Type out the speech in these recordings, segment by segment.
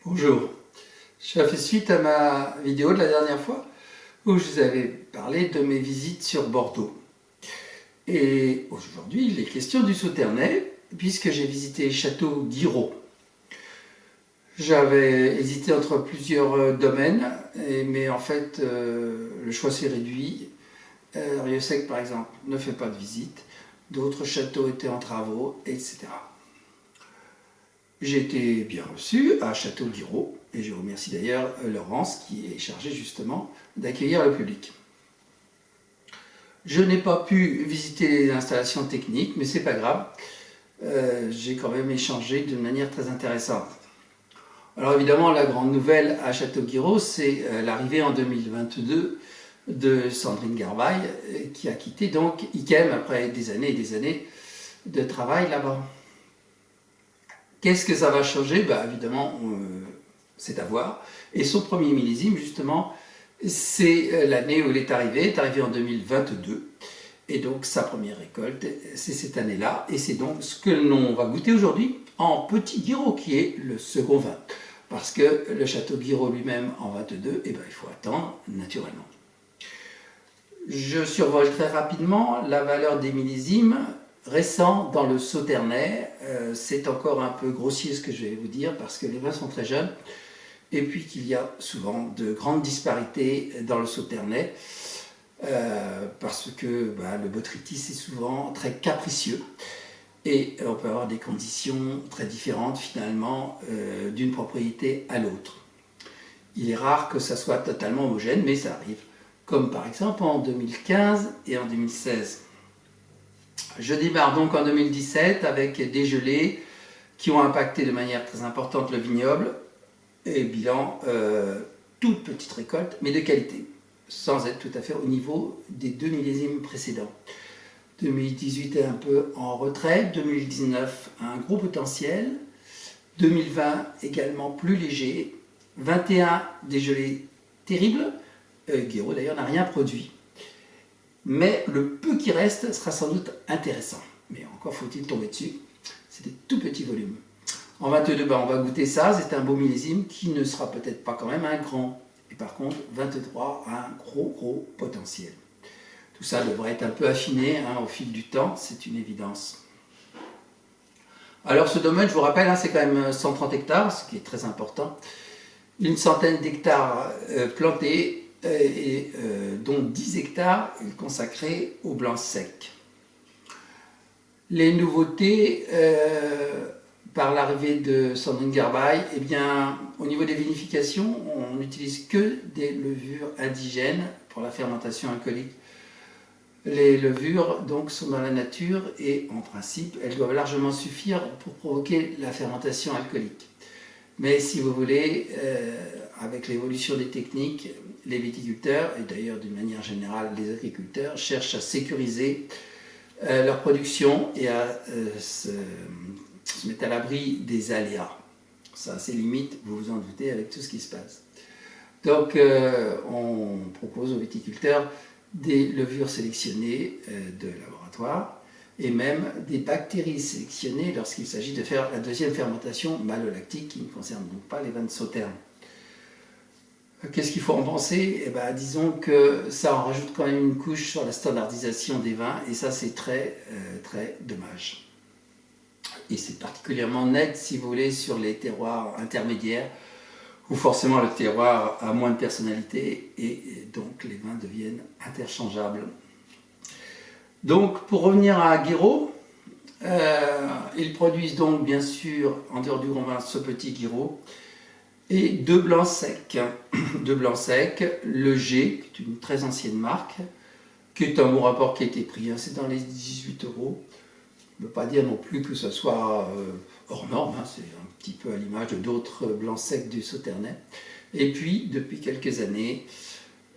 Bonjour, je fais suite à ma vidéo de la dernière fois où je vous avais parlé de mes visites sur Bordeaux. Et aujourd'hui, il est question du Sauternais, puisque j'ai visité Château Guiraud. J'avais hésité entre plusieurs domaines, mais en fait, le choix s'est réduit. Rieux-Sec, par exemple, ne fait pas de visite. D'autres châteaux étaient en travaux, etc. J'ai été bien reçu à Château Guiraud, et je remercie d'ailleurs Laurence qui est chargée justement d'accueillir le public. Je n'ai pas pu visiter les installations techniques, mais c'est pas grave. J'ai quand même échangé d'une manière très intéressante. Alors évidemment, la grande nouvelle à Château Guiraud, c'est l'arrivée en 2022 de Sandrine Garbaille, qui a quitté donc IKEM après des années et des années de travail là-bas. Qu'est-ce que ça va changer? Évidemment, c'est à voir. Et son premier millésime, justement, c'est l'année où il est arrivé en 2022. Et donc, sa première récolte, c'est cette année-là. Et c'est donc ce que l'on va goûter aujourd'hui en Petit Guiraud, qui est le second vin. Parce que le Château Guiraud lui-même, en 22, il faut attendre, naturellement. Je survole très rapidement la valeur des millésimes récents dans le Sauternais. C'est encore un peu grossier ce que je vais vous dire parce que les vins sont très jeunes et puis qu'il y a souvent de grandes disparités dans le Sauternais parce que le botrytis est souvent très capricieux et on peut avoir des conditions très différentes finalement d'une propriété à l'autre. Il est rare que ça soit totalement homogène, mais ça arrive, comme par exemple en 2015 et en 2016. Je démarre donc en 2017 avec des gelées qui ont impacté de manière très importante le vignoble et bilan toute petite récolte mais de qualité, sans être tout à fait au niveau des deux millésimes précédents. 2018 est un peu en retrait, 2019 a un gros potentiel, 2020 également plus léger, 21 des gelées terribles, Guiraud d'ailleurs n'a rien produit. Mais le peu qui reste sera sans doute intéressant. Mais encore faut-il tomber dessus. C'est des tout petits volumes. En 22, on va goûter ça. C'est un beau millésime qui ne sera peut-être pas quand même un grand. Et par contre, 23 a un gros potentiel. Tout ça devrait être un peu affiné au fil du temps. C'est une évidence. Alors ce domaine, je vous rappelle, c'est quand même 130 hectares, ce qui est très important. Une centaine d'hectares plantés. Dont 10 hectares consacrés au blanc sec. Les nouveautés, par l'arrivée de Sandrine Garbaille, au niveau des vinifications, on n'utilise que des levures indigènes pour la fermentation alcoolique. Les levures donc sont dans la nature et en principe elles doivent largement suffire pour provoquer la fermentation alcoolique. Mais si vous voulez, avec l'évolution des techniques, les viticulteurs, et d'ailleurs d'une manière générale les agriculteurs, cherchent à sécuriser leur production et à se mettre à l'abri des aléas. Ça, c'est limite, vous vous en doutez, avec tout ce qui se passe. Donc, on propose aux viticulteurs des levures sélectionnées de laboratoire et même des bactéries sélectionnées lorsqu'il s'agit de faire la deuxième fermentation malolactique qui ne concerne donc pas les vins de Sauterne. Qu'est-ce qu'il faut en penser? Disons que ça en rajoute quand même une couche sur la standardisation des vins et ça c'est très dommage. Et c'est particulièrement net si vous voulez sur les terroirs intermédiaires où forcément le terroir a moins de personnalité et donc les vins deviennent interchangeables. Donc pour revenir à Guiraud, ils produisent donc bien sûr en dehors du grand vin ce petit Guiraud et deux blancs secs. Deux blancs secs, le G, qui est une très ancienne marque, qui est un bon rapport qui a été pris, c'est dans les 18 €. Je ne veux pas dire non plus que ce soit hors norme, c'est un petit peu à l'image d'autres blancs secs du Sauternais. Et puis, depuis quelques années,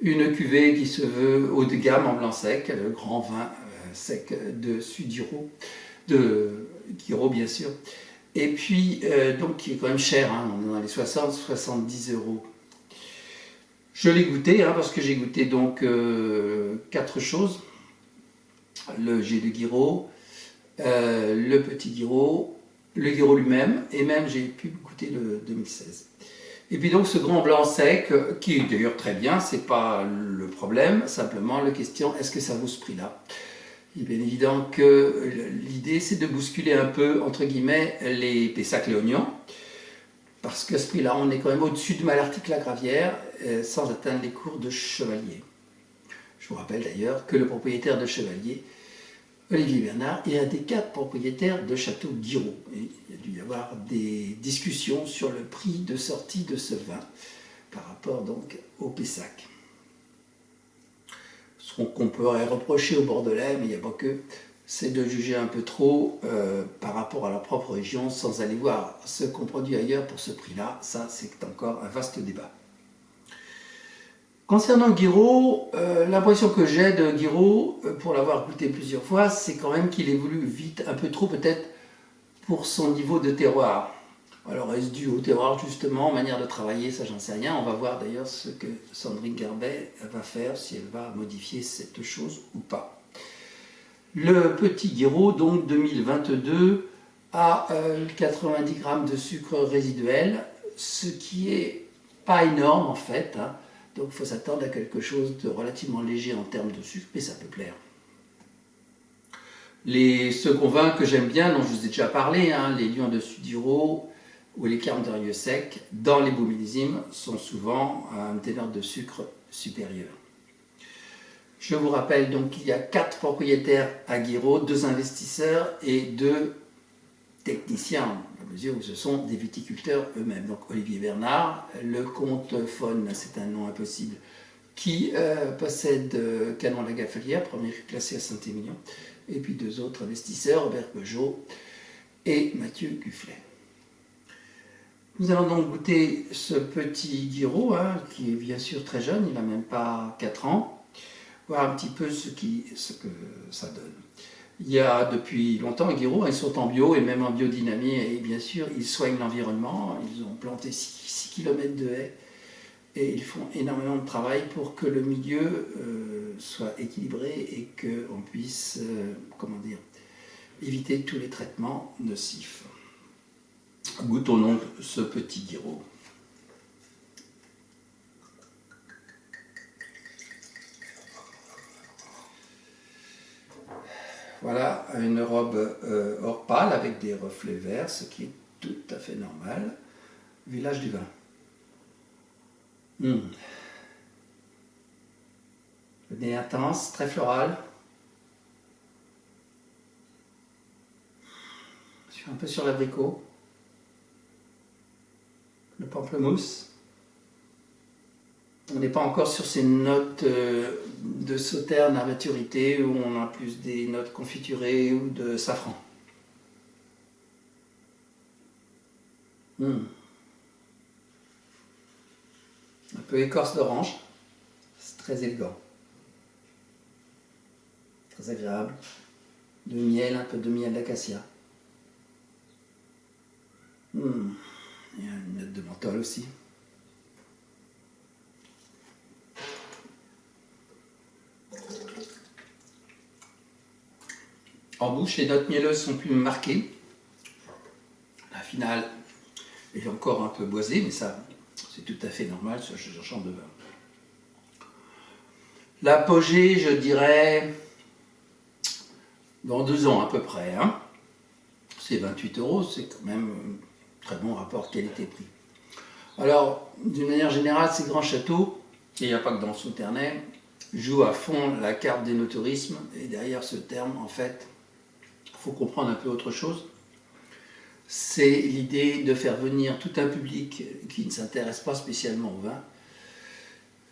une cuvée qui se veut haut de gamme en blanc sec, le grand vin sec de Sudirow, de Guiraud bien sûr. Et puis, donc, qui est quand même cher, on est dans les 60-70 €. Je l'ai goûté, parce que j'ai goûté donc 4 choses. Le G de Guiraud, le petit Guiraud, le Guiraud lui-même, et même j'ai pu goûter le 2016. Et puis donc ce grand blanc sec, qui est d'ailleurs très bien, c'est pas le problème, simplement la question, est-ce que ça vaut ce prix-là? Il est bien évident que l'idée c'est de bousculer un peu, entre guillemets, les Pessac léognan, parce qu'à ce prix-là, on est quand même au-dessus de Malartic-la-Gravière, sans atteindre les cours de Chevalier. Je vous rappelle d'ailleurs que le propriétaire de Chevalier, Olivier Bernard, est un des 4 propriétaires de Château Guiraud. Et il a dû y avoir des discussions sur le prix de sortie de ce vin par rapport donc au Pessac. Ce qu'on pourrait reprocher aux Bordelais, mais il n'y a pas que, c'est de juger un peu trop par rapport à leur propre région sans aller voir ce qu'on produit ailleurs pour ce prix-là. Ça, c'est encore un vaste débat. Concernant Guiraud, l'impression que j'ai de Guiraud, pour l'avoir goûté plusieurs fois, c'est quand même qu'il évolue vite, un peu trop peut-être, pour son niveau de terroir. Alors est-ce dû au terroir justement, manière de travailler, ça j'en sais rien. On va voir d'ailleurs ce que Sandrine Garbet va faire, si elle va modifier cette chose ou pas. Le petit Guiraud, donc 2022, a 90 grammes de sucre résiduel, ce qui est pas énorme en fait, hein. Donc il faut s'attendre à quelque chose de relativement léger en termes de sucre, mais ça peut plaire. Les seconds vins que j'aime bien, dont je vous ai déjà parlé, hein, les Lions de Sudiro ou les Carmes de Rieux Sec, dans les beaux millésimes, sont souvent à une teneur de sucre supérieure. Je vous rappelle donc qu'il y a 4 propriétaires à Guiraud, 2 investisseurs et 2 techniciens, à la mesure où ce sont des viticulteurs eux-mêmes. Donc Olivier Bernard, le comte Faune, c'est un nom impossible, qui possède Canon La Gaffelière, premier classé à Saint-Émilion, et puis 2 autres investisseurs, Robert Peugeot et Mathieu Gufflet. Nous allons donc goûter ce petit Guiraud, hein, qui est bien sûr très jeune, il n'a même pas 4 ans, voir un petit peu ce que ça donne. Il y a depuis longtemps à Guiraud, ils sont en bio et même en biodynamie, et bien sûr ils soignent l'environnement, ils ont planté 6 km de haies et ils font énormément de travail pour que le milieu soit équilibré et qu'on puisse éviter tous les traitements nocifs. Goûtons donc ce petit Guiraud. Voilà, une robe or pâle avec des reflets verts, ce qui est tout à fait normal. Village du vin. Le nez intense, très floral. Je suis un peu sur l'abricot. Le pamplemousse. On n'est pas encore sur ces notes de sauterne à maturité où on a plus des notes confiturées ou de safran. Un peu écorce d'orange, c'est très élégant, très agréable. De miel, un peu de miel d'acacia. Il y a une note de menthol aussi. En bouche, les notes mielleuses sont plus marquées. La finale est encore un peu boisée, mais ça, c'est tout à fait normal sur ce genre de vin. L'apogée, je dirais, dans 2 ans à peu près. Hein. C'est 28 €, c'est quand même un très bon rapport qualité-prix. Alors, d'une manière générale, ces grands châteaux, et il n'y a pas que dans le Sauternais, jouent à fond la carte d'énotourisme. Et derrière ce terme, en fait, il faut comprendre un peu autre chose. C'est l'idée de faire venir tout un public qui ne s'intéresse pas spécialement au vin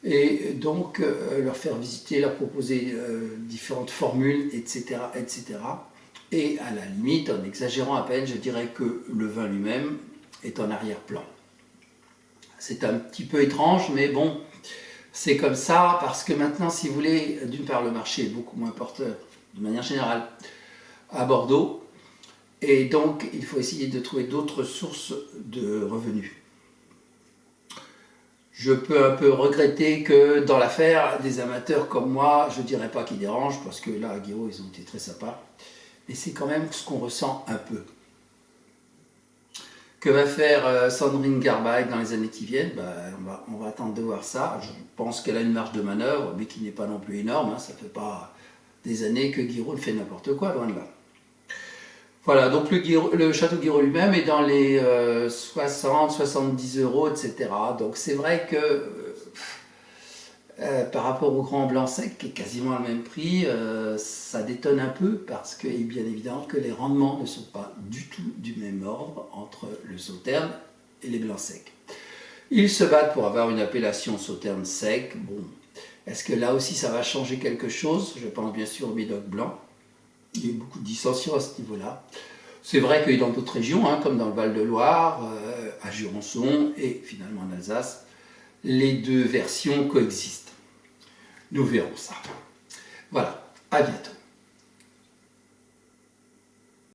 et donc leur faire visiter, leur proposer différentes formules, etc., etc. Et à la limite, en exagérant à peine, je dirais que le vin lui-même est en arrière-plan. C'est un petit peu étrange, mais bon, c'est comme ça parce que maintenant, si vous voulez, d'une part, le marché est beaucoup moins porteur, de manière générale, à Bordeaux. Et donc, il faut essayer de trouver d'autres sources de revenus. Je peux un peu regretter que dans l'affaire, des amateurs comme moi, je ne dirais pas qu'ils dérangent, parce que là, à Guiraud, ils ont été très sympas. Mais c'est quand même ce qu'on ressent un peu. Que va faire Sandrine Garbay dans les années qui viennent? On va attendre de voir ça. Je pense qu'elle a une marge de manœuvre, mais qui n'est pas non plus énorme. Hein. Ça ne fait pas des années que Guiraud fait n'importe quoi, loin de là. Voilà, donc le château Guiraud lui-même est dans les 60-70 euros, etc. Donc c'est vrai que par rapport au Grand Blanc Sec, qui est quasiment le même prix, ça détonne un peu parce que, bien évidemment, que les rendements ne sont pas du tout du même ordre entre le Sauterne et les Blancs Secs. Ils se battent pour avoir une appellation Sauterne sec. Bon, est-ce que là aussi ça va changer quelque chose? Je pense bien sûr au Médoc blanc. Il y a eu beaucoup de dissensions à ce niveau-là. C'est vrai que dans d'autres régions, hein, comme dans le Val-de-Loire, à Jurançon et finalement en Alsace, les deux versions coexistent. Nous verrons ça. Voilà, à bientôt.